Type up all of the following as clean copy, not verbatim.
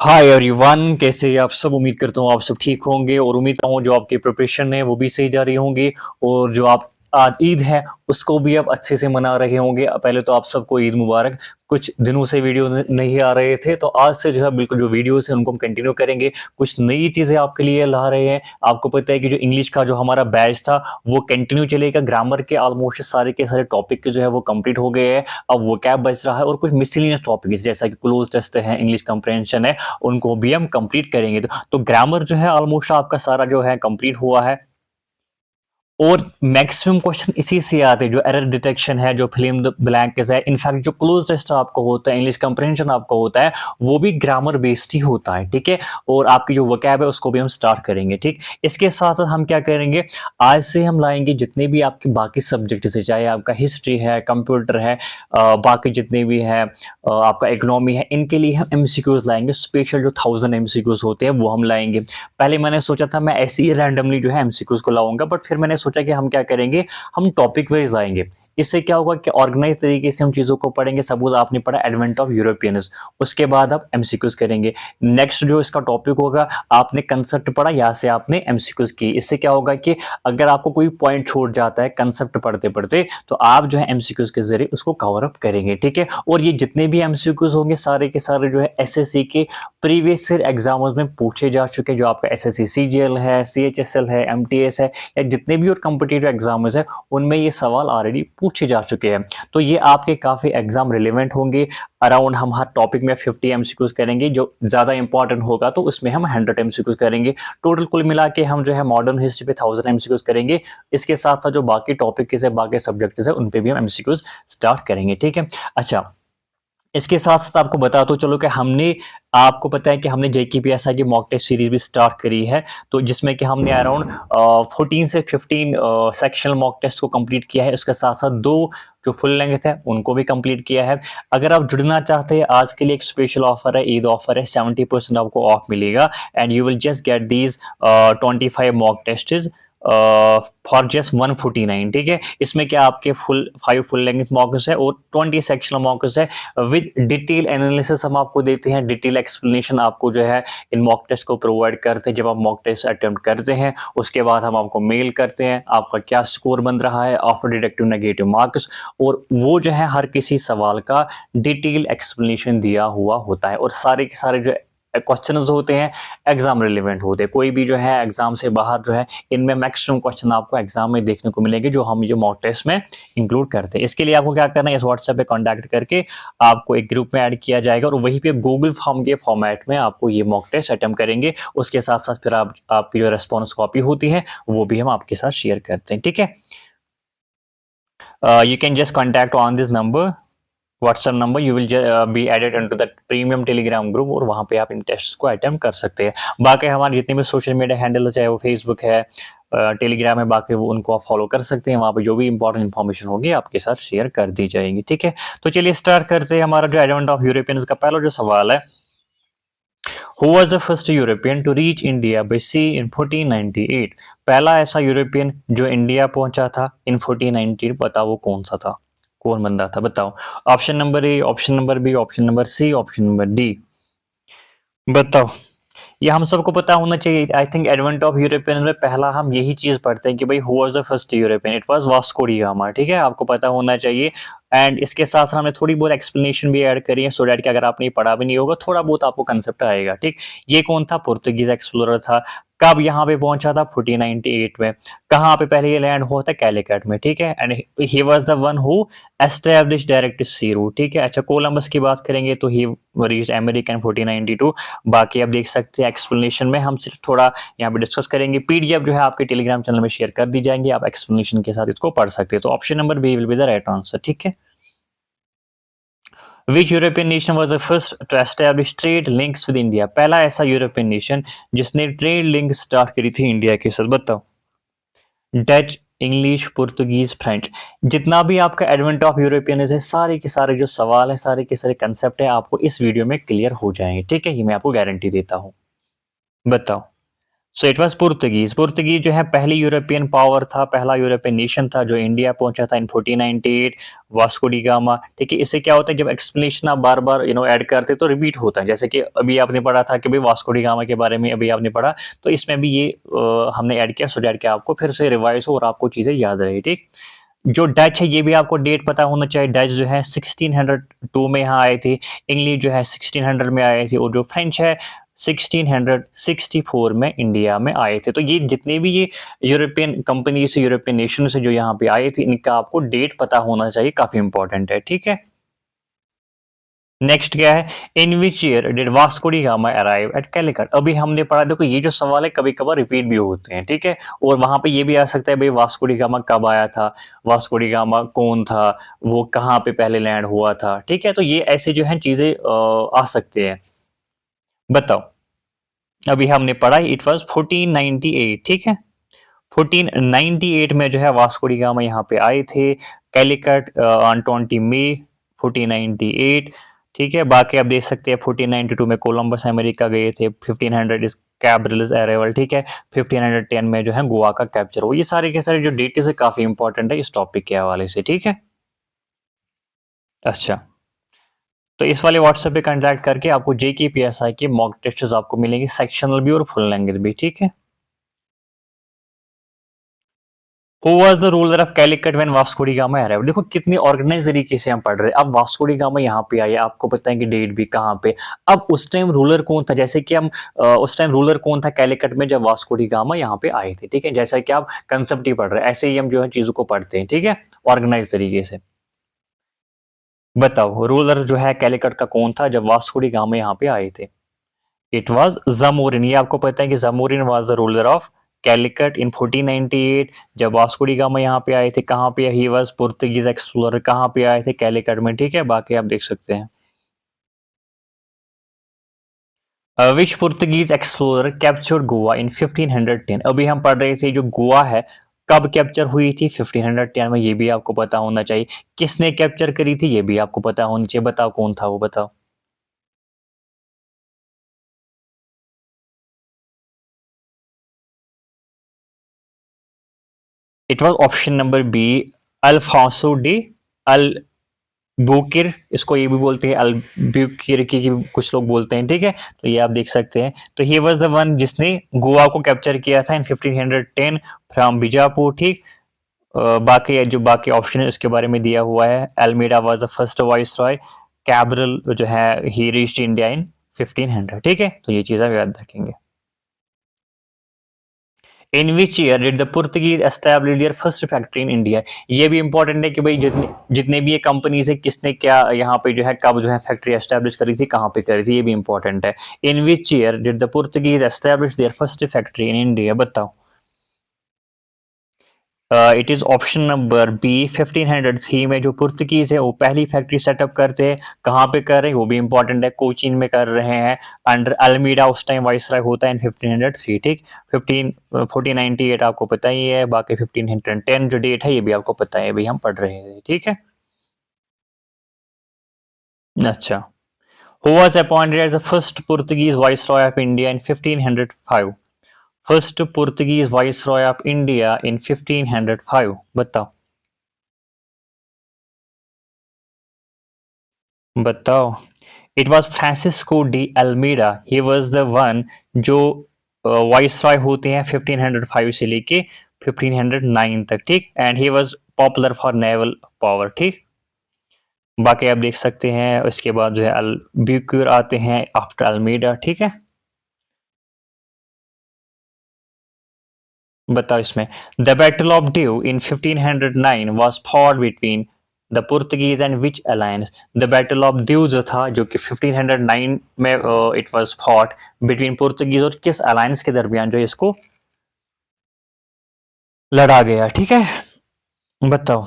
Hi everyone, कैसे हैं आप सब। उम्मीद करता हूँ आप सब ठीक होंगे और उम्मीद करता हूँ जो आपकी प्रिपरेशन है वो भी सही जा रही होंगी और जो आप आज ईद है उसको भी आप अच्छे से मना रहे होंगे। पहले तो आप सबको ईद मुबारक। कुछ दिनों से वीडियो नहीं आ रहे थे तो आज से जो है बिल्कुल जो वीडियोस है उनको हम कंटिन्यू करेंगे। कुछ नई चीज़ें आपके लिए ला रहे हैं। आपको पता है कि जो इंग्लिश का जो हमारा बैच था वो कंटिन्यू चलेगा। ग्रामर के ऑलमोस्ट सारे के सारे टॉपिक जो है वो कंप्लीट हो गए हैं। अब वो कैब बच रहा है और कुछ मिसलिनियस टॉपिक्स जैसा कि क्लोज टेस्ट है, इंग्लिश कंप्रेंशन है, उनको भी हम कंप्लीट करेंगे। तो ग्रामर जो है ऑलमोस्ट आपका सारा जो है कंप्लीट हुआ है और मैक्सिमम क्वेश्चन इसी से आते हैं। जो एरर डिटेक्शन है, जो फिल्म द ब्लैंक्स है, इनफैक्ट जो क्लोज टेस्ट आपको होता है, इंग्लिश कंप्रेंशन आपको होता है, वो भी ग्रामर बेस्ड ही होता है। ठीक है, और आपकी जो वोकैब है उसको भी हम स्टार्ट करेंगे। ठीक, इसके साथ साथ हम क्या करेंगे, आज से हम लाएंगे जितने भी आपके बाकी सब्जेक्ट से, चाहे आपका हिस्ट्री है, कंप्यूटर है, बाकी जितने भी है, आपका इकोनॉमी है, इनके लिए हम एमसीक्यूज लाएंगे। स्पेशल जो 1000 एमसीक्यूज होते हैं वो हम लाएंगे। पहले मैंने सोचा था मैं ऐसे ही रैंडमली जो है एमसीक्यूज को लाऊंगा, बट फिर मैंने सोचा कि हम क्या करेंगे, हम टॉपिक वाइज लाएंगे। इससे क्या होगा कि ऑर्गेनाइज तरीके से हम चीज़ों को पढ़ेंगे। सपोज आपने पढ़ा एडवेंट ऑफ यूरोपियंस, उसके बाद आप एमसीक्यूज करेंगे। नेक्स्ट जो इसका टॉपिक होगा, आपने कंसेप्ट पढ़ा, यहाँ से आपने एमसीक्यूज की। इससे क्या होगा कि अगर आपको कोई पॉइंट छूट जाता है कंसेप्ट पढ़ते पढ़ते, तो आप जो है एमसीक्यूज के जरिए उसको कवर अप करेंगे। ठीक है, और ये जितने भी एमसीक्यूज होंगे सारे के सारे जो है एसएससी के प्रीवियस ईयर एग्जाम्स में पूछे जा चुके हैं। जो आपका एसएससी सीजीएल है, सीएचएसएल है, एमटीएस है, या जितने भी और कॉम्पिटिटिव एग्जाम्स है उनमें ये सवाल ऑलरेडी पूछे जा चुके हैं। तो ये आपके काफ़ी एग्जाम रिलेवेंट होंगे। अराउंड हम हर टॉपिक में 50 एमसीक्यूज करेंगे। जो ज़्यादा इंपॉर्टेंट होगा तो उसमें हम 100 एमसीक्यूज करेंगे। टोटल कुल मिला के हम जो है मॉडर्न हिस्ट्री पे 1000 एमसीक्यूज करेंगे। इसके साथ साथ जो बाकी टॉपिक है, बाकी सब्जेक्ट है, उन पे भी हम एमसीक्यूज स्टार्ट करेंगे। ठीक है, अच्छा, इसके साथ साथ आपको बता तो चलो कि हमने, आपको पता है कि हमने जेकेपीएसआई की मॉक टेस्ट सीरीज भी स्टार्ट करी है। तो जिसमें कि हमने अराउंड 14 से 15 सेक्शनल मॉक टेस्ट को कंप्लीट किया है। उसके साथ साथ 2 जो फुल लेंथ है उनको भी कंप्लीट किया है। अगर आप जुड़ना चाहते हैं, आज के लिए एक स्पेशल ऑफर है, ईद ऑफर है, 70% आपको ऑफ मिलेगा and you will just get these 25 mock test for just 149। ठीक है, इसमें क्या आपके 5 फुल लेंथ मॉक्स है और 20 सेक्शनल मॉक्स है विद डिटेल एनालिसिस हम आपको देते हैं। डिटेल एक्सप्लेनेशन आपको जो है इन मॉक टेस्ट को प्रोवाइड करते हैं। जब आप मॉक टेस्ट अटेम्प्ट करते हैं उसके बाद हम आपको मेल करते हैं आपका क्या स्कोर बन रहा है आफ्टर डिडक्टिव नेगेटिव मार्क्स, और वो जो है हर किसी सवाल का डिटेल एक्सप्लेनेशन दिया हुआ होता है। और सारे के सारे जो क्वेश्चंस होते हैं एग्जाम रिलेवेंट होते हैं। कोई भी जो है एग्जाम से बाहर जो है, इनमें मैक्सिमम क्वेश्चन आपको एग्जाम में देखने को मिलेंगे जो हम जो मॉक टेस्ट में इंक्लूड करते हैं। इसके लिए आपको क्या करना है, इस व्हाट्सएप पे कांटेक्ट करके आपको एक ग्रुप में ऐड किया जाएगा और वहीं पे गूगल फॉर्म के फॉर्मेट में आपको ये मॉक टेस्ट अटेम्प्ट करेंगे। उसके साथ साथ फिर आपकी जो रेस्पॉन्स कॉपी होती है वो भी हम आपके साथ शेयर करते हैं। ठीक है, you can just contact on this number, WhatsApp number, you will be added into the premium Telegram group और वहाँ पे आप इन टेस्ट को अटेम्प्ट कर सकते हैं। बाकी हमारे जितने भी सोशल मीडिया हैंडल है, चाहे वो फेसबुक है, टेलीग्राम है, बाकी वो उनको आप फॉलो कर सकते हैं। वहाँ पे जो भी इंपॉर्टेंट इन्फॉर्मेशन होगी आपके साथ शेयर कर दी जाएगी। ठीक है, तो चलिए स्टार्ट करते हैं। हमारा जो एडवेंट ऑफ यूरोपियन का पहला जो सवाल है, who was the first European to reach India by sea in 1498। पहला ऐसा यूरोपियन जो इंडिया पहुंचा था इन 1498, बताओ वो कौन सा था, कौन बंदा था, बताओ। Option number A, option number B, option number C, option number D, बताओ। ये हम सबको पता होना चाहिए। I think advent of European में पहला हम यही चीज पढ़ते हैं कि भाई who was the first European, it was Vasco da Gama. ठीक है, आपको पता होना चाहिए। एंड इसके साथ साथ हमने थोड़ी बहुत एक्सप्लेनेशन भी ऐड करी है सो डैट कि अगर आपने पढ़ा भी नहीं होगा थोड़ा बहुत आपको कंसेप्ट आएगा। ठीक, ये कौन था, पुर्तगीज एक्सप्लोरर था। कब यहाँ पे पहुंचा था, 1498 में। कहाँ पे पहले ये लैंड हुआ था, कैलिकट में। ठीक है, and he was the one who establish direct sea route. ठीक है, अच्छा, कोलंबस की बात करेंगे तो ही रीच अमेरिका इन 1492। बाकी आप देख सकते हैं एक्सप्लेनेशन में हम सिर्फ थोड़ा यहाँ पे डिस्कस करेंगे। पीडीएफ जो है आपके टेलीग्राम चैनल में शेयर कर दी जाएंगे, आप एक्सप्लेनेशन के साथ इसको पढ़ सकते हैं। तो option number B will be the right answer. ठीक है, which European nation was the first to establish trade links with India. पहला ऐसा यूरोपियन नेशन जिसने ट्रेड लिंक स्टार्ट करी थी इंडिया के साथ, बताओ। Dutch, English, Portuguese, French. जितना भी आपका एडवेंट ऑफ यूरोपियन है, सारे के सारे जो सवाल है, सारे के सारे कंसेप्ट है, आपको इस वीडियो में क्लियर हो जाएंगे। ठीक है, ये मैं आपको गारंटी देता हूँ। बताओ। So it was Portuguese. Portuguese जो है पहली यूरोपियन पावर था, पहला यूरोपियन नेशन था जो इंडिया पहुंचा था इन 1498। वास्को डी गामा, ठीक है। इससे क्या होता है, जब एक्सप्लेनेशन आप बार बार ऐड करते तो रिपीट होता है। जैसे कि अभी आपने पढ़ा था कि भाई वास्को डी गामा के बारे में अभी आपने पढ़ा, तो इसमें भी ये हमने ऐड किया सो दैट कि आपको फिर से रिवाइज हो और आपको चीज़ें याद रहे, ठीक। जो डच है ये भी आपको डेट पता होना चाहिए। डच जो है 1602 में यहाँ आए थे। इंग्लिश जो है 1600 में आए थे। और जो फ्रेंच है 1664 में इंडिया में आए थे। तो ये जितने भी ये यूरोपियन कंपनी से, यूरोपियन नेशन से जो यहाँ पे आए थे, इनका आपको डेट पता होना चाहिए, काफी इंपॉर्टेंट है, ठीक है। नेक्स्ट क्या है, in which year did Vasco da Gama arrive at Calicut. अभी हमने पढ़ा, देखो ये जो सवाल है कभी कभार रिपीट भी होते हैं, ठीक है। और वहां पे ये भी आ सकता है भाई वास्को डी गामा कब आया था, वास्को डी गामा कौन था, वो कहाँ पे पहले लैंड हुआ था, ठीक है। तो ये ऐसे जो है चीजें आ सकते हैं। बताओ, अभी हमने पढ़ा इट वाज 1498, ठीक है। 1498 में जो है वास्को डी गामा यहाँ पे आए थे कैलिकट ऑन 20 मई 1498, ठीक है। बाकी आप देख सकते हैं 1492 में कोलंबस अमेरिका गए थे। 1500 इस कैब्रल्स अराइवल, ठीक है। 1510 में जो है गोवा का कैप्चर हो। ये सारे के सारे जो डेट है काफी इंपॉर्टेंट है इस टॉपिक के हवाले से, ठीक है। अच्छा, तो इस वाले व्हाट्सएप पे कांटेक्ट करके आपको जेके पीएसआई के मॉक टेस्ट आपको मिलेंगे, सेक्शनल भी और फुल लैंग्वेज भी, ठीक है। Who was the ruler of Calicut when Vasco da Gama arrived? देखो कितनी ऑर्गेनाइज तरीके से हम पढ़ रहे हैं। अब वास्को डी गामा यहाँ पे आए, आपको पता है कि डेट भी कहाँ पे। अब उस टाइम रूलर कौन था, जैसे कि हम उस टाइम रूलर कौन था कैलिकट में जब वास्को डी गामा यहाँ पे आए थे, ठीक है। जैसा कि आप कंसेप्ट ही पढ़ रहे हैं, ऐसे ही हम जो है चीजों को पढ़ते हैं, ठीक है, ऑर्गेनाइज तरीके से। बताओ रूलर जो है कैलिकट का कौन था जब वास्को डी गामा यहाँ पे आए थे। It was Zamorin. ये आपको पता है कि Zamorin was the ruler of Calicut in 1498 जब वास्को डी गामा यहाँ पे आए थे। कहाँ पे, ही वाज पुर्तगीज एक्सप्लोरर। कहाँ पे आए थे, कैलिकट में, ठीक है। बाकी आप देख सकते हैं। विच पुर्तगीज एक्सप्लोरर कैप्चर्ड गोवा इन 1510। अभी हम पढ़ रहे थे जो गोवा है कब कैप्चर हुई थी, 1510 में। ये भी आपको पता होना चाहिए। किसने कैप्चर करी थी ये भी आपको पता होना चाहिए। बताओ कौन था वो, बताओ। It was option number B, Alfonso de Albuquerque. इसको ये भी बोलते हैं अल्ब्यूकिर की कुछ लोग बोलते हैं, ठीक है। तो ये आप देख सकते हैं। तो ही वाज द वन जिसने गोवा को कैप्चर किया था इन 1510 फ्रॉम बीजापुर, ठीक। बाकी जो बाकी ऑप्शन है इसके बारे में दिया हुआ है। Almeida was the first viceroy. Cabral जो है ही रीच्ड इंडिया इन 1500, ठीक है। तो ये चीज़ आप याद रखेंगे। In which year did the Portuguese establish their first factory in India. ये भी इंपॉर्टेंट है कि भाई जितने जितने भी ये कंपनीज है किसने क्या यहाँ पे जो है कब जो है फैक्ट्री एस्टैब्लिश करी थी, कहाँ पे करी थी, ये भी इंपॉर्टेंट है। In which year did the Portuguese establish their first factory in India, बताओ। It is option number B 1503 में जो पुर्तगीज है वो पहली फैक्ट्री सेटअप करते हैं। कहाँ पे कर रहे हैं वो भी इंपॉर्टेंट है, कोचीन में कर रहे हैं अंडर अल्मीडा। उस टाइम वाइसराय होता है इन 1503, ठीक। 1498 आपको पता ही है। बाकी 1510 जो डेट है ये भी आपको पता है, अभी हम पढ़ रहे हैं, ठीक है। अच्छा, who was appointed as the first Portuguese viceroy of India in 1505। First Portuguese viceroy of India in 1505, बताओ। बताओ। It was Francisco de Almeida. He was the one जो वाइसरॉय होते हैं 1505 से लेके 1509 तक, ठीक। And he was popular for naval power, ठीक। बाकी आप देख सकते हैं। उसके बाद जो है अल्ब्यूक्यूर आते हैं आफ्टर अल्मीडा, ठीक है। बताओ इसमें, the battle of due in 1509 was fought between the Portuguese and which alliance. The battle of due जो था जो कि 1509 में it was fought between Portuguese और किस अलायंस के दरमियान जो इसको लड़ा गया, ठीक है। बताओ।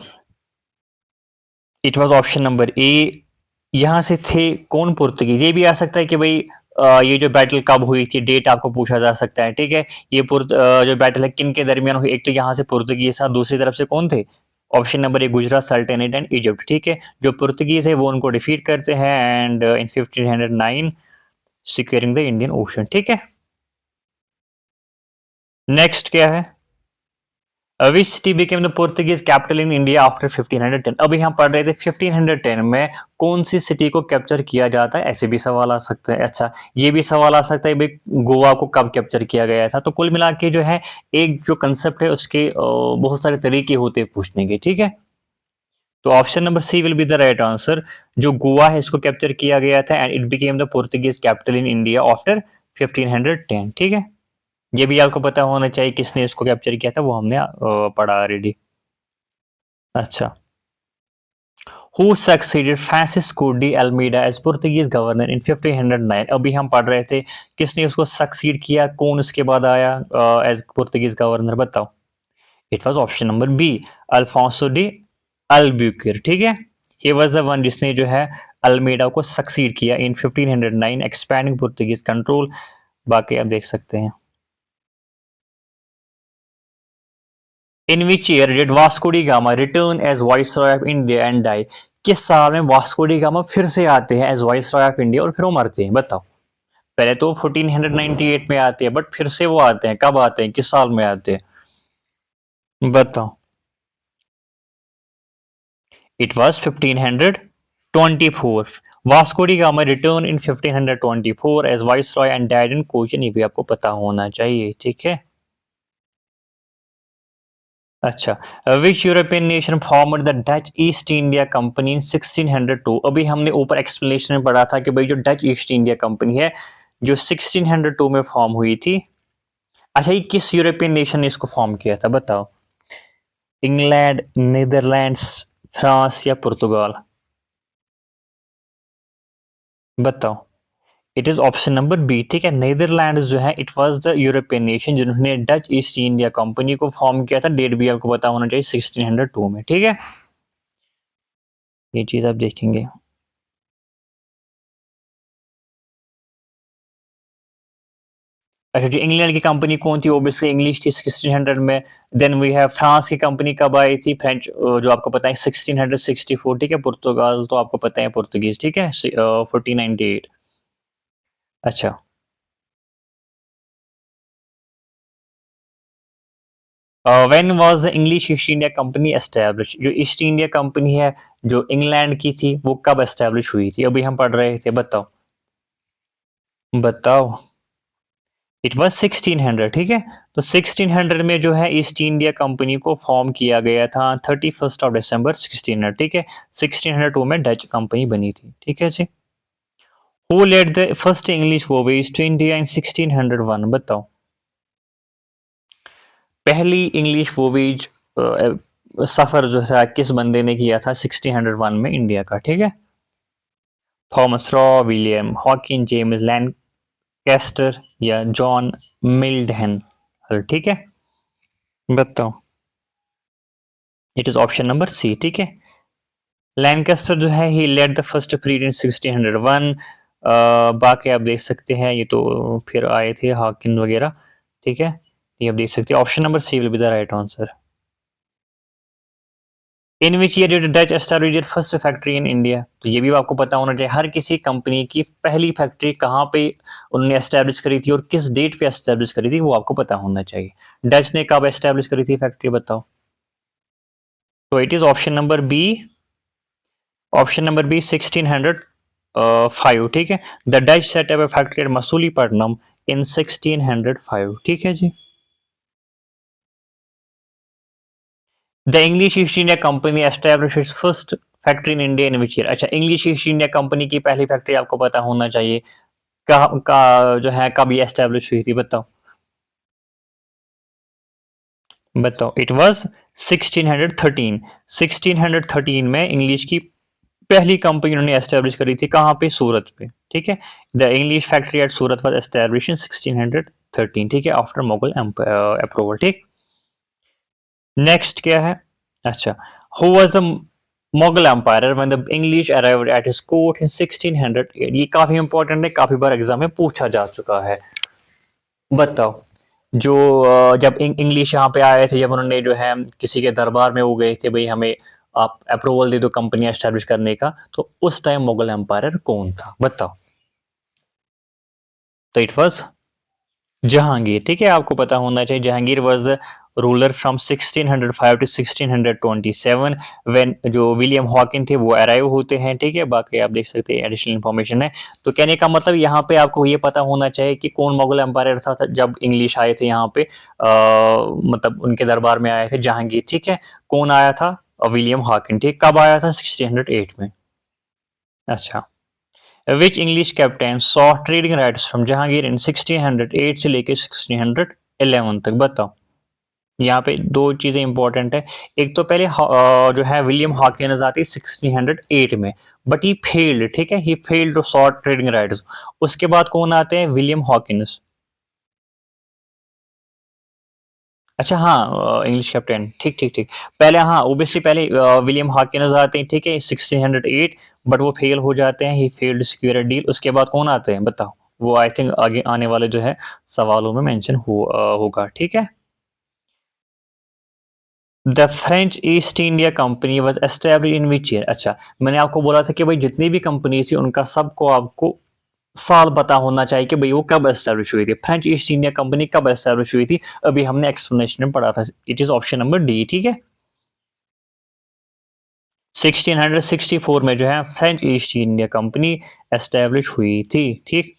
इट वाज ऑप्शन नंबर ए। यहाँ से थे कौन पुर्तगीज, ये भी आ सकता है कि भाई ये जो बैटल कब हुई थी, डेट आपको पूछा जा सकता है, ठीक है। ये जो बैटल है किन के दरमियान हुई, एक तो यहाँ से पुर्तगीज था, दूसरी तरफ से कौन थे। ऑप्शन नंबर ए गुजरात सल्तनत एंड इजिप्ट, ठीक है। जो पुर्तगीज है वो उनको डिफीट करते हैं and in 1509 securing the Indian ocean, ठीक है। नेक्स्ट क्या है, which city became the Portuguese capital in India after 1510। अभी हम पढ़ रहे थे 1510 में कौन सी सिटी को कैप्चर किया जाता है, ऐसे भी सवाल आ सकते हैं। अच्छा, ये भी सवाल आ सकता है भाई गोवा को कब कैप्चर किया गया था। तो कुल मिला के जो है एक जो कंसेप्ट है उसके बहुत सारे तरीके होते हैं पूछने के, ठीक है। तो option number C will be the right answer. जो गोवा है इसको कैप्चर किया गया था and it became the Portuguese capital in India after 1510, ठीक है। ये भी आपको पता होना चाहिए किसने इसको कैप्चर किया था, वो हमने पढ़ा ऑलरेडी। अच्छा, who succeeded Francisco de Almeida as Portuguese governor in 1509। अभी हम पढ़ रहे थे किसने उसको सक्सीड किया, कौन उसके बाद आया एज पोर्तुगीज गवर्नर, बताओ। It was option number B, Alfonso de Albuquerque, ठीक है। ही वाज द वन जिसने जो है अल्मीडा को सक्सीड किया इन 1509 एक्सपैंडिंग पोर्तुगीज कंट्रोल। बाकी आप देख सकते हैं। In which year did Vasco da Gama return as viceroy of India and die. किस साल में वास्को डी गामा फिर से आते हैं एज वाइसरॉय ऑफ इंडिया और फिर वो मरते हैं, बताओ। पहले तो 1498 में आते हैं, बट फिर से वो आते हैं, कब आते हैं, किस साल में आते हैं, बताओ। It was 1524. Vasco da Gama return in 1524 as viceroy and died in Cochin. ये भी आपको पता होना चाहिए, ठीक है। अच्छा, which European nation formed the Dutch East India Company in 1602। अभी हमने ऊपर एक्सप्लेनेशन में पढ़ा था कि भाई जो डच ईस्ट इंडिया कंपनी है जो 1602 में फॉर्म हुई थी। अच्छा, ये किस यूरोपियन नेशन ने इसको फॉर्म किया था, बताओ। इंग्लैंड, नीदरलैंड्स, फ्रांस या पुर्तगाल, बताओ। It is option number B, ठीक है। नीदरलैंड जो है it was the European nation जिन्होंने डच ईस्ट इंडिया कंपनी को फॉर्म किया था। डेट भी आपको पता होना चाहिए 1602 में, ठीक है। ये चीज आप देखेंगे। अच्छा जी, इंग्लैंड की कंपनी कौन थी, ओबियसली इंग्लिश थी 1600 में। देन वी हैव फ्रांस की कंपनी कब आई थी, फ्रेंच जो आपको पता है 1664, ठीक है। पुर्तगाल तो आपको पता है पुर्तगीज, ठीक है, 1498। अच्छा, when was the English East India Company establish. जो ईस्ट इंडिया कंपनी है जो इंग्लैंड की थी वो कब एस्टैब्लिश हुई थी, अभी हम पढ़ रहे थे, बताओ। बताओ। इट वाज 1600, ठीक है। तो 1600 में जो है ईस्ट इंडिया कंपनी को फॉर्म किया गया था 31 दिसंबर 1600, ठीक है। 1602 में डच कंपनी बनी थी, ठीक है जी। Who led the first English voyage to India in 1601, बताओ। पहली इंग्लिश वोवेज सफर जो था किस बंदे ने किया था 1601 में इंडिया का, ठीक है। Thomas Roe, William Hawkin, James Lancaster या जॉन मिल्डहन, ठीक है। बताओ। It is option number C, ठीक है। लैंकेस्टर जो है he led the first period in 1601। बाकी आप देख सकते हैं ये तो फिर आए थे हॉकिन वगैरह, ठीक है। ये आप देख सकते हैं option number C will be the right answer. In which year did Dutch establish first factory in India. तो ये भी आपको पता होना चाहिए हर किसी कंपनी की पहली फैक्ट्री कहाँ पे उन्होंने एस्टैब्लिश करी थी और किस डेट पे एस्टैब्लिश करी थी, वो आपको पता होना चाहिए। डच ने कब एस्टैब्लिश करी थी फैक्ट्री, बताओ। तो it is option number B, option number B 1605, ठीक है। The Dutch set up a factory at Masulipatnam in 1605, ठीक है जी। The English East India Company establish first factory in India in which year. अच्छा, इंग्लिश ईस्ट इंडिया कंपनी की पहली factory आपको पता होना चाहिए का जो है कब ये एस्टैब्लिश हुई थी, बताओ। बताओ। It was 1613। 1613 में इंग्लिश की पहली कंपनी उन्होंने एस्टैब्लिश करी थी, कहाँ पे, सूरत पे, ठीक है। The English factory at Surat was establish in 1613, ठीक है, आफ्टर मुगल अप्रूवल, ठीक। नेक्स्ट क्या है। अच्छा, who was the Mughal empire when the English arrived at his court in 1608। ये काफी इंपॉर्टेंट है, काफी बार एग्जाम में पूछा जा चुका है, बताओ। जो जब इंग्लिश यहाँ पे आए थे, जब उन्होंने जो है किसी के दरबार में वो गए थे भाई हमें आप अप्रूवल दे दो कंपनी एस्टैब्लिश करने का, तो उस टाइम मुगल एम्पायर कौन था, बताओ। तो इट वाज जहांगीर, ठीक है, आपको पता होना चाहिए Jahangir was the ruler from 1605 to 1627 when जो विलियम हॉकिन थे वो अराइव होते हैं, ठीक है। बाकी आप देख सकते हैं एडिशनल इंफॉर्मेशन है। तो कहने का मतलब यहाँ पे आपको ये पता होना चाहिए कि कौन मुगल एम्पायर था जब इंग्लिश आए थे यहाँ पे, मतलब उनके दरबार में आए थे जहांगीर, ठीक है। कौन आया था? विलियम हॉकिन, ठीक। कब आया था? 1608 में। अच्छा। Which English captain saw trading rights from Jahangir in 1608 से लेके 1611 तक? बताओ। यहाँ पे दो चीजें इंपॉर्टेंट है। एक तो पहले जो है विलियम हॉकिंस आती है 1608 में, बट ही फेल्ड, ठीक है, he failed to sought trading rights. उसके बाद कौन आते हैं? William Hawkins. अच्छा, हाँ, इंग्लिश कैप्टन, ठीक ठीक ठीक। पहले, हाँ, ओबियसली पहले विलियम हॉकिंस आते हैं, ठीक है, 1608, बट वो फेल हो जाते हैं, he failed secure a deal. उसके बाद कौन आते हैं बताओ? वो आई थिंक आगे आने वाले जो है सवालों में मेंशन होगा, ठीक है। The French east India company was establish in which year? अच्छा, मैंने आपको बोला था कि भाई जितनी भी कंपनी थी उनका सबको आपको साल पता होना चाहिए कि भाई वो कब एस्टेब्लिश हुई थी। फ्रेंच ईस्ट इंडिया कंपनी कब एस्टेब्लिश हुई थी? अभी हमने एक्सप्लेनेशन में पढ़ा था। It is option number D, ठीक है। 1664 में जो है French east India company establish हुई थी, ठीक।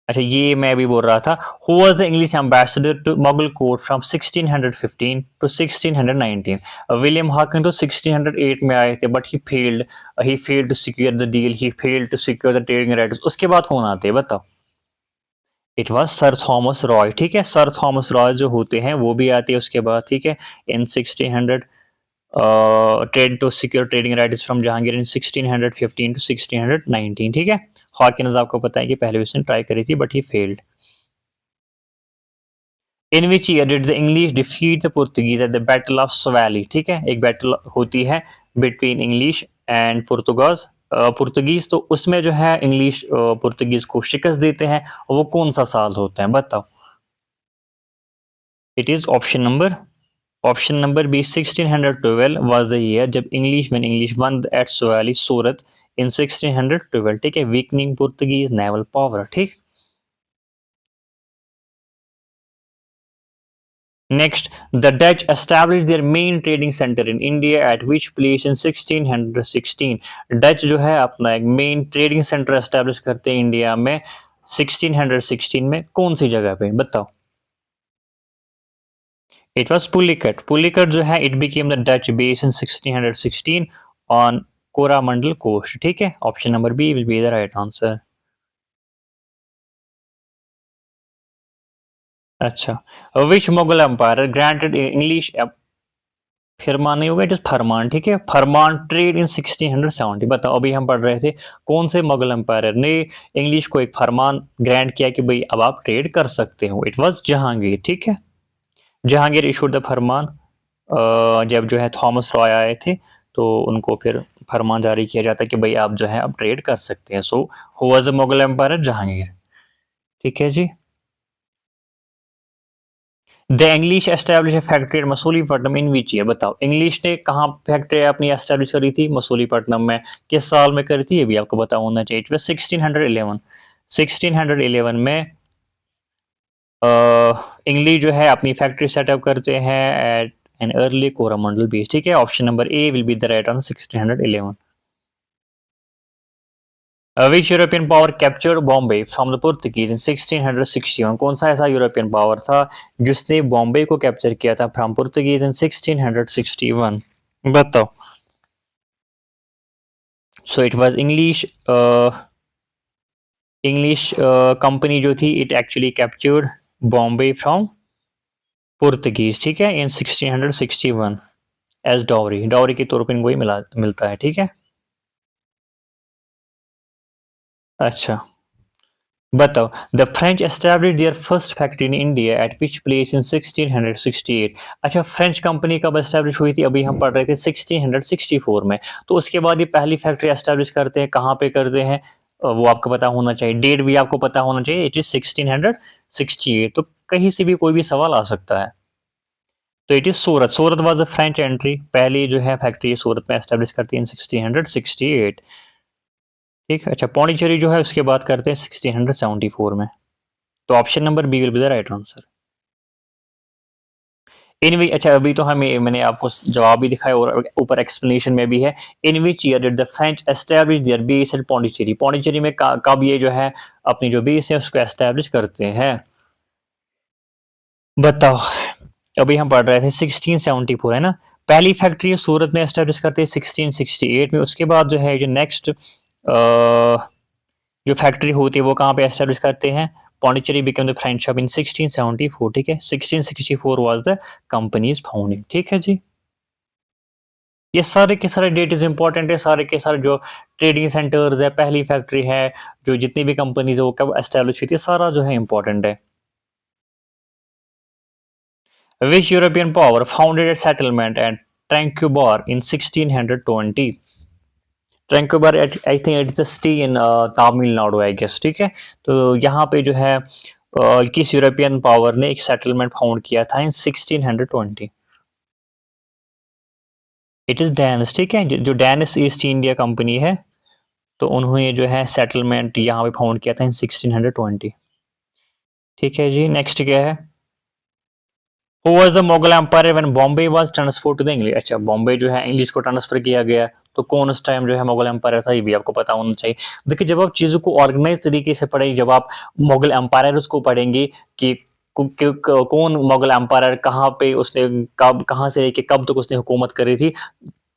अच्छा, ये मैं भी बोल रहा था। Who was the English ambassador to Mughal court from 1615 to 1619? William Hawkin तो 1608 में आए थे, but he failed to secure the deal, he failed to secure the trading rights. उसके बाद कौन आते हैं बताओ? It was sir Thomas Roy, ठीक है। सर थॉमस रॉय जो होते हैं वो भी आते हैं उसके बाद, ठीक है, in 1600 trade to secure trading rights from Jahangir in 1615 to 1619, ठीक है। हॉकिंस आपको पता है कि पहले उसने ट्राई करी थी but he failed. In which year did the English defeat the Portuguese at the battle of Swally? ठीक है, एक बैटल होती है between English and Portuguese, Portuguese. तो उसमें जो है इंग्लिश पुर्तगीज को शिकस्त देते हैं। वो कौन सा साल होता है बताओ? It is option number B 1612 was the year जब English won at Swally Surat in 1612, ठीक है, वीकनिंग पुर्तगीज नेवल पावर, ठीक। Next, the Dutch establish their main trading centre in India at which place in 1616? Dutch जो है अपना एक main trading centre establish करते हैं इंडिया में 1616 में। कौन सी जगह पे बताओ? It was Pulicat. पुलिकट जो है it became the Dutch base in 1616 on Coromandel coast, ठीक है। Option number B will be the right answer. अच्छा, which Mughal emperor granted English, फरमान नहीं होगा, इट इज फरमान, ठीक है। फरमान ट्रेड इन 1670? बताओ, अभी हम पढ़ रहे थे कौन से मुगल एम्पायर ने इंग्लिश को एक फरमान ग्रांट किया कि भाई अब आप ट्रेड कर सकते हो? इट वाज जहांगीर, ठीक है। जहांगीर इशूड द फरमान जब जो है थॉमस रॉय आए थे, तो उनको फिर फरमान जारी किया जाता है कि भाई आप जो है अब ट्रेड कर सकते हैं। So who was the Mughal emperor? Jahangir, ठीक है जी। The English establish factory at Masulipatnam in which year? बताओ, इंग्लिश ने कहाँ फैक्ट्री अपनी एस्टैब्लिश करी थी? मसूलीपट्टनम में। किस साल में करी थी? ये भी आपको पता होना चाहिए। 1611। 1611 में इंग्लिश जो है अपनी फैक्ट्री सेटअप करते हैं at an early Coromandel beach, ठीक है। Option number A will be the right answer, 1611। Which European power captured Bombay from the Portuguese in 1661? कौन सा ऐसा यूरोपियन पावर था जिसने बॉम्बे को कैप्चर किया था फ्रॉम पुर्तगीज इन 1661? बताओ। So it was English. English company जो थी it actually captured Bombay from Portuguese, ठीक है, इन 1661 एज डॉवरी। डॉवरी के तौर पर इनको ही मिलता है, ठीक है। अच्छा, बताओ, the French establish their first factory in India at which place इन 1668? अच्छा, फ्रेंच कंपनी कब एस्टैब्लिश हुई थी? अभी हम पढ़ रहे थे 1664 में। तो उसके बाद ये पहली फैक्ट्री एस्टैब्लिश करते हैं, कहाँ पे करते हैं? वो आपको पता होना चाहिए, डेट भी आपको पता होना चाहिए। It is 1668। तो कहीं से भी कोई भी सवाल आ सकता है। तो it is Surat. Surat was a French entry, पहली जो है फैक्ट्री सूरत में एस्टैब्लिश करती है इन 1668, ठीक है। अच्छा, पौंडीचेरी जो है उसके बाद करते हैं 1674 में। तो option number B will be the right answer. In which, अच्छा अभी तो हमें मैंने आपको जवाब भी दिखाया और ऊपर एक्सप्लेनेशन में भी है। In which year did the French establish their base at Pondicherry, Pondicherry में कब ये जो है अपनी जो बेस है उसको एस्टैब्लिश करते हैं, बताओ। अभी हम पढ़ रहे थे 1674 है ना। पहली फैक्ट्री सूरत में एस्टेब्लिश करते हैं 1668 में। उसके बाद जो है जो नेक्स्ट जो फैक्ट्री होती है वो कहाँ पे एस्टेब्लिश करते हैं, Pondicherry become the French hub इन 1674, ठीक है। 1664 वाज द कंपनीज फाउंडिंग, ठीक है जी। ये सारे के सारे डेट इज इंपॉर्टेंट है, सारे के सारे जो ट्रेडिंग सेंटर्स है, पहली फैक्ट्री है, जो जितनी भी कंपनीज है वो कब एस्टेब्लिश हुई थी, सारा जो है इंपॉर्टेंट है। Which European power founded a settlement at Tranquebar in 1620? Tranquebar, I think it's a city in Tamil Nadu I guess, ठीक है। तो यहाँ पे जो है किस यूरोपियन पावर ने एक सेटलमेंट फाउंड किया था इन 1620? इट इज डैनिश, ठीक है। जो डैनिश ईस्ट इंडिया कंपनी है, तो उन्होंने जो है सेटलमेंट यहाँ पे फाउंड किया था इन 1620, ठीक है जी। नेक्स्ट क्या है, Who was the Mughal Empire when Bombay was transferred to the English? अच्छा, बॉम्बे जो है इंग्लिश को ट्रांसफर किया गया, तो कौन उस टाइम जो है मुगल एम्पायर था, ये भी आपको पता होना चाहिए। देखिए, जब आप चीज़ों को ऑर्गेनाइज तरीके से पढ़ेंगे, जब आप मुगल एम्पायर को पढ़ेंगे कि कौन मुगल एम्पायर, कहाँ पे उसने, कब, कहाँ से लेके कब तक उसने हुकूमत करी थी,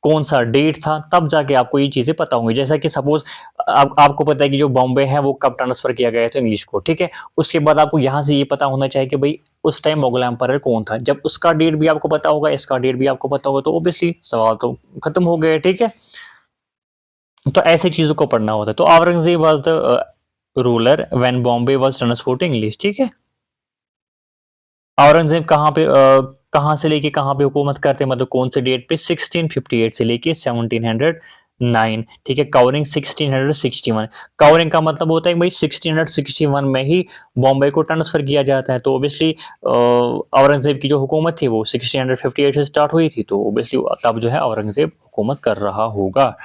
कौन सा डेट था, तब जाके आपको ये चीजें पता होंगी। जैसा कि सपोज आपको पता है कि जो बॉम्बे है वो कब ट्रांसफर किया गया था इंग्लिश को, ठीक है। उसके बाद आपको यहाँ से ये पता होना चाहिए कि भाई उस टाइम मुगल एम्पायर कौन था। जब उसका डेट भी आपको पता होगा, इसका डेट भी आपको पता होगा, तो ऑब्वियसली सवाल तो खत्म हो गए, ठीक है। तो ऐसी चीजों को पढ़ना होता है। तो Aurangzeb was the ruler when Bombay was transferred to English, ठीक है। औरंगजेब कहाँ पे कहाँ से लेके कहाँ पे हुकूमत करते हैं, मतलब कौन से डेट पे, 1658 से लेके 1709, ठीक है। कवरिंग 1661, कवरिंग का मतलब होता है कि भाई 1661 में ही बॉम्बे को ट्रांसफर किया जाता है। तो ऑब्वियसली औरंगजेब की जो हुकूमत थी वो 1658 से स्टार्ट हुई थी, तो ऑब्वियसली तब जो है औरंगजेब हुकूमत कर रहा होगा,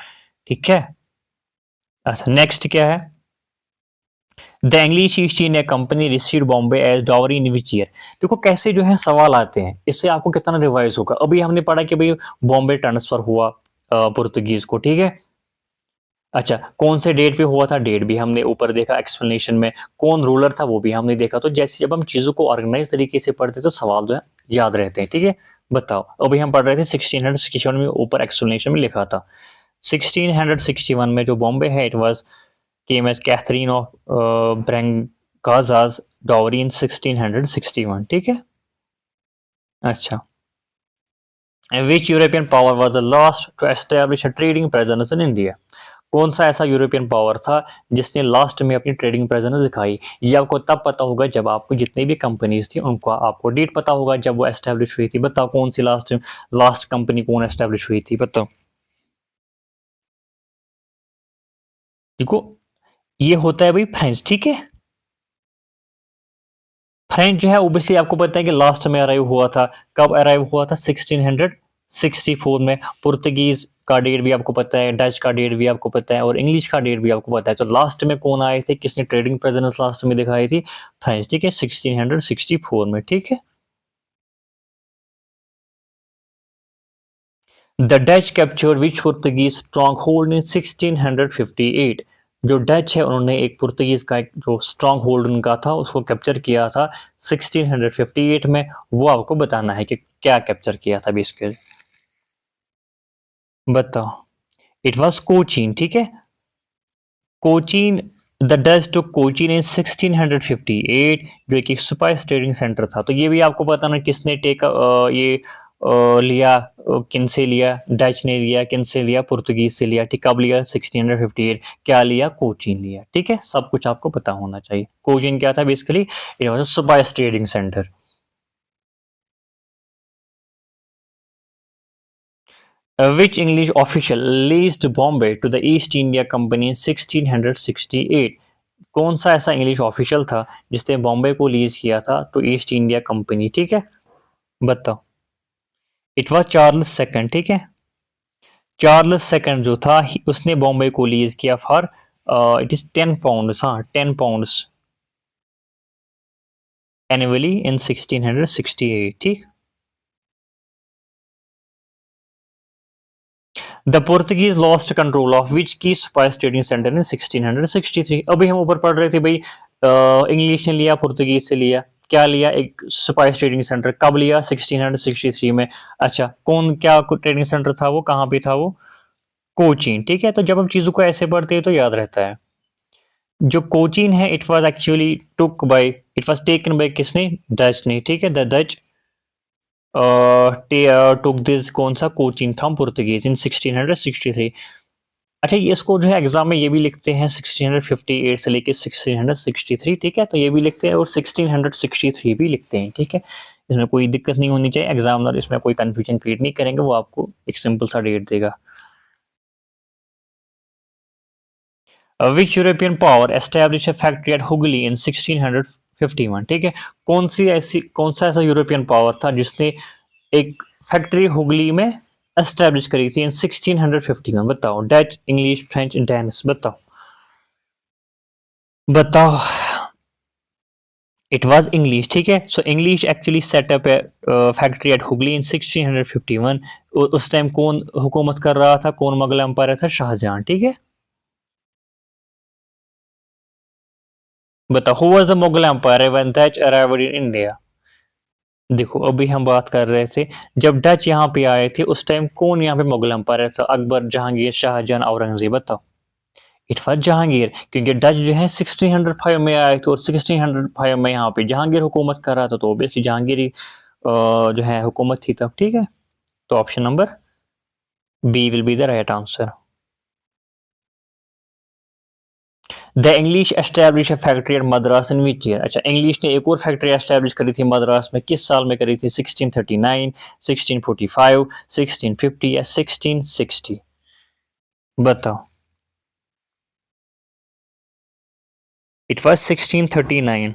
ठीक है। अच्छा, नेक्स्ट क्या है, the English East India company received Bombay as dowry in which year. देखो कैसे जो है सवाल आते हैं, इससे आपको कितना रिवाइज होगा। अभी हमने पढ़ा कि भाई बॉम्बे ट्रांसफर हुआ पुर्तगीज को, ठीक है। अच्छा, कौन से डेट पे हुआ था, डेट भी हमने ऊपर देखा एक्सप्लेनेशन में, कौन रूलर था वो भी हमने देखा। तो जैसे जब हम चीजों को ऑर्गेनाइज तरीके से पढ़ते तो सवाल जो है याद रहते हैं, ठीक है। बताओ, अभी हम पढ़ रहे थे 1661 में, ऊपर एक्सप्लेनेशन में लिखा था 1661 में जो बॉम्बे है, it was came as Catherine of Braganza's dowry in 1661, ठीक है। अच्छा, and which European power was the last to establish a trading presence in India? कौन सा ऐसा यूरोपियन पावर था जिसने लास्ट में अपनी ट्रेडिंग प्रेजेंस दिखाई? ये आपको तब पता होगा जब आपको जितनी भी कंपनीज थी उनको आपको डेट पता होगा जब वो एस्टेब्लिश हुई थी। बताओ कौन सी लास्ट लास्ट कंपनी कौन एस्टेब्लिश हुई थी, बताओ। देखो, ये होता है भाई फ्रेंच, ठीक है। फ्रेंच जो है ओबियसली आपको पता है कि लास्ट में अराइव हुआ था। कब अराइव हुआ था, 1664 में। पुर्तगीज का डेट भी आपको पता है, डच का डेट भी आपको पता है, और इंग्लिश का डेट भी आपको पता है। तो लास्ट में कौन आए थे, किसने ट्रेडिंग प्रेजेंस लास्ट में दिखाई थी, फ्रेंच, ठीक है, 1664 में, ठीक है। The Dutch capture which Portuguese strong hold in 1658, जो डच है उन्होंने एक पुर्तगीज का एक जो स्ट्रॉन्ग होल्ड उनका था उसको कैप्चर किया था 1658 में। वो आपको बताना है कि क्या कैप्चर किया था बेसिकली, बताओ। इट वाज कोचीन, ठीक है। Cochin, the Dutch to Cochin in 1658, जो एक स्पाइस ट्रेडिंग सेंटर था। तो ये भी आपको पता ना किसने टेक ये लिया, किन से लिया, डच ने लिया, किन से लिया, पुर्तगीज से लिया, ठीक। कब लिया, 1658, क्या लिया, कोचीन लिया, ठीक है। सब कुछ आपको पता होना चाहिए। कोचीन क्या था basically, it was a spice trading centre. Which English official leased Bombay to the East India Company in 1668? कौन सा ऐसा इंग्लिश ऑफिशियल था जिसने बॉम्बे को लीज किया था टू ईस्ट इंडिया कंपनी, ठीक है। बताओ। इट वाज चार्ल्स सेकंड, ठीक है। चार्ल्स सेकंड जो था उसने बॉम्बे को लीज किया फॉर इट इज 10 पाउंड, हाँ 10 पाउंड। एनुअली इन 1668, ठीक। The Portuguese lost control of which की स्पाइस ट्रेडिंग सेंटर इन 1663। अभी हम ऊपर पढ़ रहे थे भाई, इंग्लिश ने लिया, पुर्तगीज से लिया, क्या लिया, एक स्पाइस ट्रेडिंग सेंटर, कब लिया, 1663 में। अच्छा, कौन क्या ट्रेडिंग सेंटर था वो, कहाँ पे था वो, कोचीन, ठीक है। तो जब हम चीजों को ऐसे पढ़ते हैं तो याद रहता है। जो कोचीन है, it was actually took by, it was taken by किसने, डच ने, ठीक है। द डच टुक दिस, कौन सा, कोचीन फ्रॉम पुर्तगीज इन 1663। अच्छा, ये इसको जो है एग्जाम में ये भी लिखते हैं 1658 से लेके 1663, ठीक है। तो ये भी लिखते हैं और 1663 भी लिखते हैं, ठीक है। इसमें कोई दिक्कत नहीं होनी चाहिए, एग्जामिनर इसमें कोई कंफ्यूजन क्रिएट नहीं करेंगे, वो आपको एक सिंपल सा डेट देगा। Which European power establish a factory at Hooghly in 1651, ठीक है। कौन सा ऐसा यूरोपियन पावर था जिसने एक फैक्ट्री हुगली में एस्टैब्लिश करी थी इन 1651? बताओ, डच, इंग्लिश, फ्रेंच, डेनिश, बताओ बताओ। इट वाज इंग्लिश, ठीक है। So English actually set up factory at Hooghly in 1651। उस टाइम कौन हुकूमत कर रहा था, कौन मुगल एम्पायर था, शाहजहां, ठीक है। बताओ, who was the Mughal empire when Dutch arrived in India? देखो, अभी हम बात कर रहे थे, जब डच यहाँ पे आए थे उस टाइम कौन यहाँ पे मुगल एम्पायर था, अकबर, जहांगीर, शाहजहां, औरंगजेब, बताओ। इट वॉज जहांगीर, क्योंकि डच जो है 1605 में आए थे और 1605 में यहाँ पे जहांगीर हुकूमत कर रहा था, तो ऑब्वियसली जहांगीर ही जो है हुकूमत थी तब, ठीक है। तो option number B will be the right answer. The English establish a factory at Madras in which year? अच्छा, इंग्लिश ने एक और फैक्ट्री एस्टैब्लिश करी थी मद्रास में, किस साल में करी थी, 1639, 1645, 1650 या 1660? बताओ। It was 1639।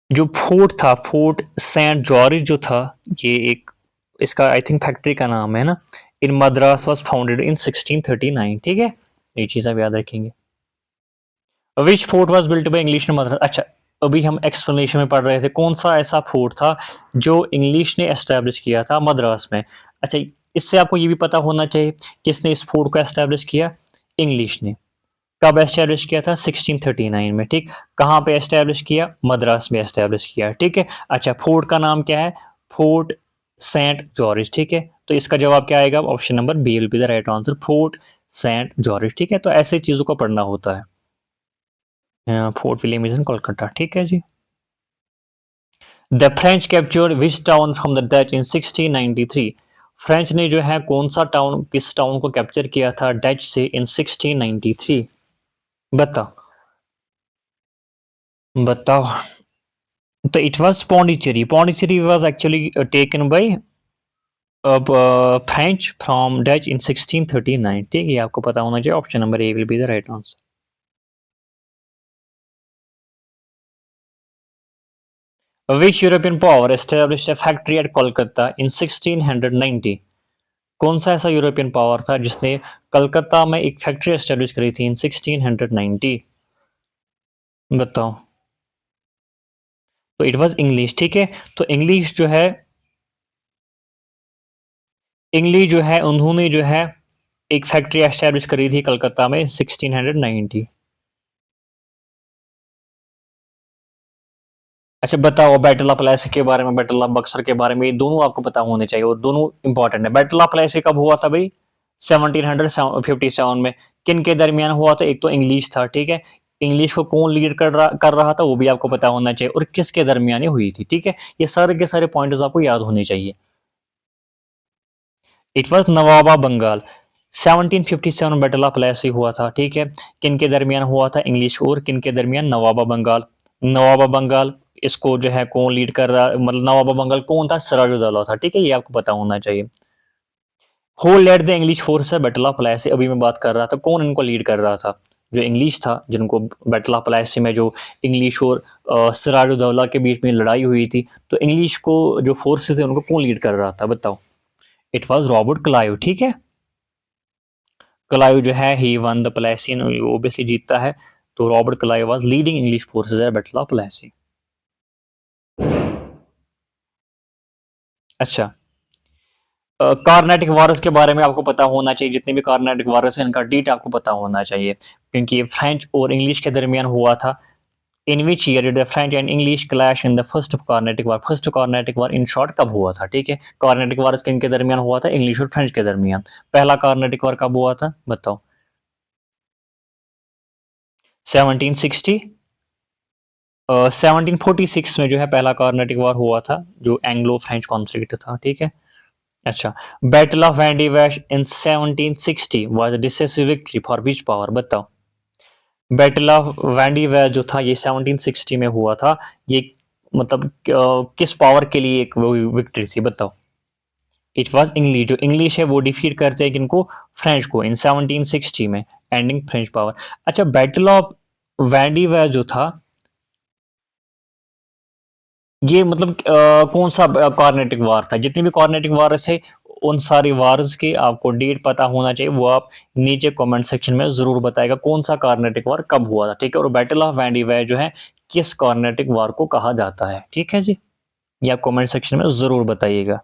जो फोर्ट था, फोर्ट सेंट जॉर्ज जो था, ये एक, इसका आई थिंक फैक्ट्री का नाम है ना, in Madras was founded in 1639, ठीक है। ये चीज आप याद रखेंगे। Which fort was built by English in Madras? अच्छा, अभी हम एक्सप्लेनेशन में पढ़ रहे थे कौन सा ऐसा फोर्ट था जो इंग्लिश ने एस्टेब्लिश किया था मद्रास में। अच्छा, इससे आपको ये भी पता होना चाहिए किसने इस फोर्ट को एस्टेब्लिश किया, इंग्लिश ने। कब एस्टेब्लिश किया था, 1639 में, ठीक। कहाँ पे एस्टेब्लिश किया, मद्रास में एस्टेब्लिश किया, ठीक है। अच्छा, फोर्ट का नाम क्या है, फोर्ट सेंट जॉर्ज, ठीक है। तो इसका जवाब क्या आएगा, option number B will be the right answer, Fort Saint George, ठीक है। तो ऐसे चीजों को पढ़ना होता है। Fort William is in Kolkata, ठीक है जी। The French captured which town from the Dutch in 1693? French ने जो है कौन सा टाउन, किस टाउन को कैप्चर किया था डच से इन 1693? बताओ बताओ। तो it was Pondicherry. Pondicherry was actually taken by French from Dutch in 1639, ठीक है। ये आपको पता होना चाहिए, option number A will be the right answer. Which European power established a factory at Kolkata in 1690? कौन सा ऐसा यूरोपियन पावर था जिसने कलकत्ता में एक फैक्ट्री एस्टेब्लिश करी थी इन 1690? बताओ। तो इट वाज इंग्लिश, ठीक है। तो इंग्लिश जो है उन्होंने जो है एक फैक्ट्री एस्टेब्लिश करी थी कलकत्ता में 1690। अच्छा, बताओ, बैटल ऑफ प्लासी के बारे में, बैटल ऑफ बक्सर के बारे में, ये दोनों आपको पता होने चाहिए और दोनों इंपॉर्टेंट है। बैटल ऑफ प्लासी कब हुआ था भाई, 1757 में। किन के दरमियान हुआ था, एक तो इंग्लिश था, ठीक है। इंग्लिश को कौन लीड कर रहा था वो भी आपको पता होना चाहिए, और किसके दरमियान ये हुई थी, ठीक है। ये सारे के सारे पॉइंट्स आपको याद होने चाहिए। इट वॉज नवाबा बंगाल। 1757 बैटल ऑफ प्लासी हुआ था, ठीक है। किन के दरमियान हुआ था, इंग्लिश और किन के दरमियान, नवाबा बंगाल। नवाबा बंगाल, इसको जो है कौन लीड कर रहा, मतलब नवाबा बंगाल कौन था, सिराजुद्दौला था, ठीक है। ये आपको पता होना चाहिए। Who led the English force battle of Plassey? अभी मैं बात कर रहा था कौन इनको लीड कर रहा था, जो इंग्लिश था, जिनको बैटल ऑफ प्लासी में जो इंग्लिश और सिराजुद्दौला के बीच में लड़ाई हुई थी, तो इंग्लिश को जो फोर्सेस थे उनको कौन लीड कर रहा था, बताओ। इट वॉज रॉबर्ट क्लाइव, ठीक है। क्लाइव जो है he won the Plassey, obviously जीतता है। तो Robert Clive was leading English forces at battle of Plassey. अच्छा, कार्नेटिक वारस के बारे में आपको पता होना चाहिए, जितने भी कार्नेटिक वारस हैं इनका डेट आपको पता होना चाहिए, क्योंकि ये फ्रेंच और इंग्लिश के दरमियान हुआ था। In which year did the French and English clash in the first Carnatic war? First Carnatic war in short कब हुआ था? ठीक है, कार्नेटिक वार किन के दरमियान हुआ था? इंग्लिश और फ्रेंच के दरमियान। पहला कार्नेटिक वार कब हुआ था बताओ? 1760। 1746 में जो है पहला कार्नेटिक वार हुआ था, जो एंग्लो फ्रेंच कॉन्फ्लिक्ट था। ठीक है, अच्छा, battle of Vendée Vaish in 1760 was a decisive victory for which power? बताओ। बैटल ऑफ वैंडी वैश जो था ये 1760 में हुआ था, ये मतलब किस पावर के लिए एक वो विक्ट्री थी? बताओ। इट वाज इंग्लिश, जो इंग्लिश है वो डिफीट करते हैं किनको? फ्रेंच को, इन 1760 में, एंडिंग फ्रेंच पावर। अच्छा, बैटल ऑफ वैंडी वैश जो था ये मतलब कौन सा कॉर्नेटिक वार था? जितने भी कॉर्नेटिक वार्स थे उन सारी वार्स की आपको डेट पता होना चाहिए, वो आप नीचे कमेंट सेक्शन में जरूर बताएगा कौन सा कॉर्नेटिक वार कब हुआ था। ठीक है, और बैटल ऑफ वैंडीवे जो है किस कॉर्नेटिक वार को कहा जाता है? ठीक है जी, ये आप कमेंट सेक्शन में जरूर बताइएगा।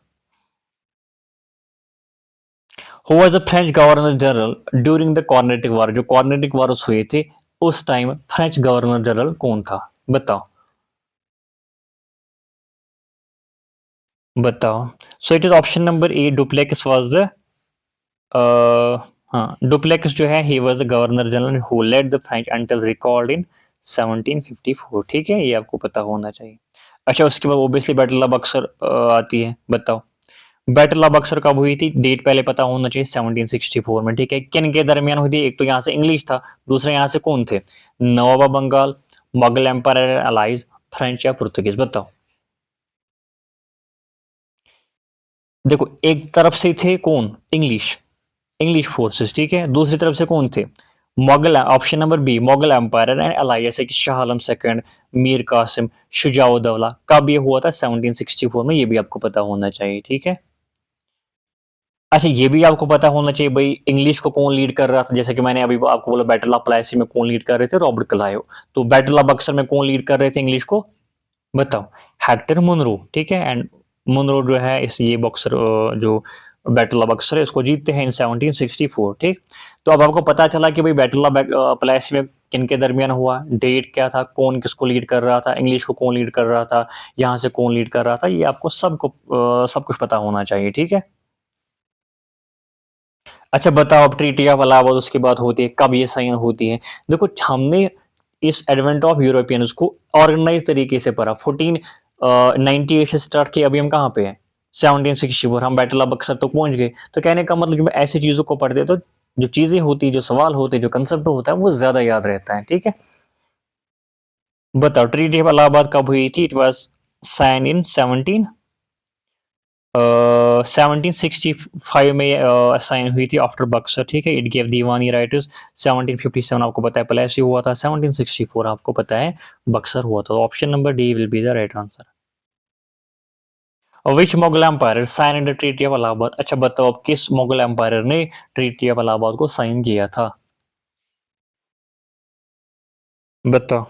Who was the French governor general during the Carnatic war? जो कॉर्नेटिक वार्स हुए थे उस टाइम फ्रेंच गवर्नर जनरल कौन था? बताओ, बताओ। So it is option number A, Dupleix was the हाँ, डुप्लेक्स जो है ही was the governor general who led the French until recalled in 1754। ठीक है, ये आपको पता होना चाहिए। अच्छा, उसके बाद ओबियसली बैटल ऑफ बक्सर आती है। बताओ, बैटल ऑफ बक्सर कब हुई थी? डेट पहले पता होना चाहिए, 1764 में। ठीक है, किन के दरमियान हुई थी? एक तो यहाँ से इंग्लिश था, दूसरे यहाँ से कौन थे? नवाब Bengal, Mughal empire allies, French या पुर्तगीज? बताओ। देखो, एक तरफ से थे कौन? English, English forces. ठीक है, दूसरी तरफ से कौन थे? Mughal, option number B, Mughal empire and ally, जैसे कि शाह आलम सेकंड, मीर कासिम, शुजाउद्दौला। कब ये हुआ था? 1764 में, ये भी आपको पता होना चाहिए। ठीक है, अच्छा, ये भी आपको पता होना चाहिए भाई इंग्लिश को कौन लीड कर रहा था? जैसे कि मैंने अभी आपको बोला बैटल ऑफ प्लासी में कौन लीड कर रहे थे? Robert Clive. तो बैटल ऑफ बक्सर में कौन लीड कर रहे थे इंग्लिश को? बताओ। Hector Munro. ठीक है, एंड मुनरो जो है इस ये बॉक्सर जो बैटल ऑफ बक्सर है इसको जीतते हैं इन 1764। ठीक, तो अब आपको पता चला कि भाई बैटल ऑफ प्लेसी में किन के दरमियान हुआ, डेट क्या था, कौन किसको लीड कर रहा था, इंग्लिश को कौन लीड कर रहा था, यहाँ से कौन लीड कर रहा था, ये आपको सब कुछ पता होना चाहिए। ठीक है, अच्छा बताओ, अब ट्रीटी ऑफ इलाहाबाद उसके बाद होती है, कब ये साइन होती है? देखो, हमने इस एडवेंट ऑफ यूरोपियंस को ऑर्गेनाइज तरीके से पढ़ा। 1498 से स्टार्ट किया, अभी हम कहाँ पे हैं? 1764, हम बैटल ऑफ बक्सर तो पहुंच गए। तो कहने का मतलब जब ऐसी चीजों को पढ़ते तो जो चीजें होती, जो सवाल होते, जो कंसेप्ट होता है वो ज्यादा याद रहता है। ठीक है, बताओ, ट्रीटी ऑफ इलाहाबाद कब हुई थी? इट वॉज साइन इन 1765 में साइन हुई थी आफ्टर बक्सर। ठीक है, इट गेव दीवानी राइट्स। 1757 आपको पता है प्लेसी हुआ था, 1764 आपको पता है बक्सर हुआ था। Option number D will be the right answer. Which Mughal empire sign the treaty of Allahabad? अच्छा बताओ, अब किस मुगल एम्पायर ने ट्रीटी ऑफ इलाहाबाद को साइन किया था? बताओ।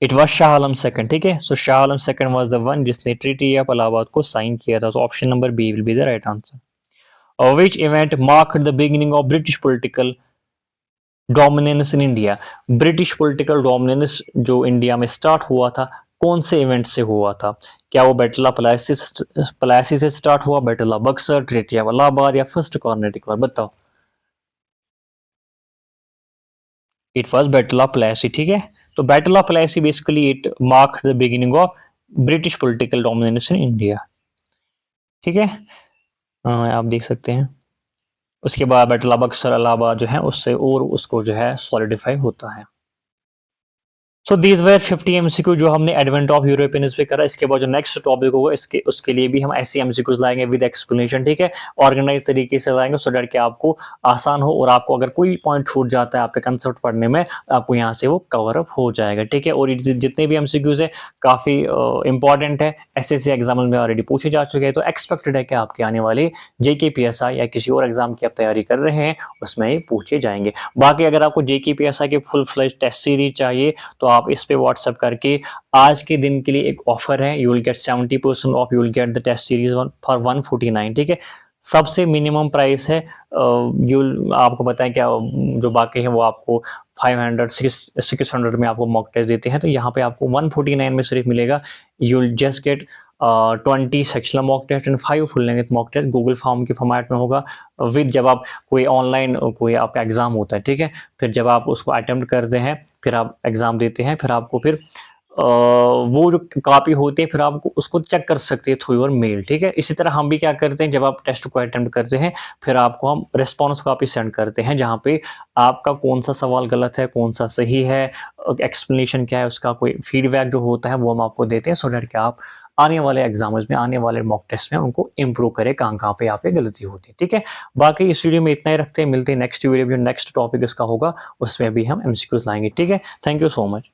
It was Shah Alam second. ठीक है, so Shah Alam second was the one जिसने ट्रीटी ऑफ इलाहाबाद को साइन किया था। तो option number B will be the right answer. Which event marked the beginning of British political dominance in India? British political dominance जो India में start हुआ था, कौन से इवेंट से हुआ था? क्या वो बैटल ऑफ प्लासी से स्टार्ट हुआ, battle of Buxar, treaty of Allahabad, या फर्स्ट कॉर्नेटिक वार? बताओ। It was battle of Plassey. ठीक है, तो battle of Plassey basically it mark the beginning of British political dominance in India. ठीक है, आप देख सकते हैं उसके बाद बैटल ऑफ बक्सर इलाहाबाद जो है उससे और उसको जो है सॉलिडिफाई होता है। सो दीज वेर 50 एमसीक्यू जो हमने एडवेंट ऑफ यूरोपियन पे करा। इसके बाद जो नेक्स्ट टॉपिक होगा इसके उसके लिए भी हम ऐसे एमसीक्यूज लाएंगे विद एक्सप्लेनेशन। ठीक है, ऑर्गेनाइज तरीके से लाएंगे सो दैट कि आपको आसान हो, और आपको अगर कोई पॉइंट छूट जाता है आपके कंसेप्ट पढ़ने में, आपको यहाँ से वो कवर अप हो जाएगा। ठीक है, और जितने भी एमसीक्यूज है काफ़ी इंपॉर्टेंट है, एसएससी एग्जाम में ऑलरेडी पूछे जा चुके हैं, तो एक्सपेक्टेड है कि आपके आने वाले जेके पीएसआई या किसी और एग्जाम की आप तैयारी कर रहे हैं उसमें ही पूछे जाएंगे। बाकी अगर आपको जेके पीएसआई के फुल फ्लेज टेस्ट सीरीज चाहिए तो आप इस पे व्हाट्सएप करके आज के दिन के लिए एक ऑफर है, you will get 70% off, you will get the test series one for 149, ठीक है। सबसे मिनिमम प्राइस है, आपको बताएं क्या, जो बाकी है वो आपको 500 600 में आपको मॉक टेस्ट देते हैं, तो यहाँ पे आपको 149 में सिर्फ मिलेगा। You will just get 20 sectional mock test and 5 full length mock test, Google form के फॉर्मेट में होगा विद, जब आप कोई ऑनलाइन कोई आपका एग्जाम होता है, ठीक है, फिर जब आप उसको अटेम्प्ट करते हैं, फिर आप एग्जाम देते हैं, फिर आपको फिर वो जो कॉपी होती है फिर आपको उसको चेक कर सकते हैं थ्रू योर मेल, ठीक है। इसी तरह हम भी क्या करते हैं, जब आप टेस्ट को अटेम्प्ट करते हैं फिर आपको हम रिस्पॉन्स कॉपी सेंड करते हैं, जहाँ पे आपका कौन सा सवाल गलत है, कौन सा सही है, एक्सप्लेनेशन क्या है, उसका कोई फीडबैक जो होता है वो हम आपको देते हैं, सो दैट कि आप आने वाले एग्जाम्स में, आने वाले मॉक टेस्ट में उनको इम्प्रूव करें, कहाँ पे यहाँ पे गलती होती है, ठीक है। बाकी इस वीडियो में इतना ही रखते हैं, मिलते हैं नेक्स्ट वीडियो में, नेक्स्ट टॉपिक इसका होगा, उसमें भी हम एमसीक्यूज लाएंगे, ठीक है। Thank you so much.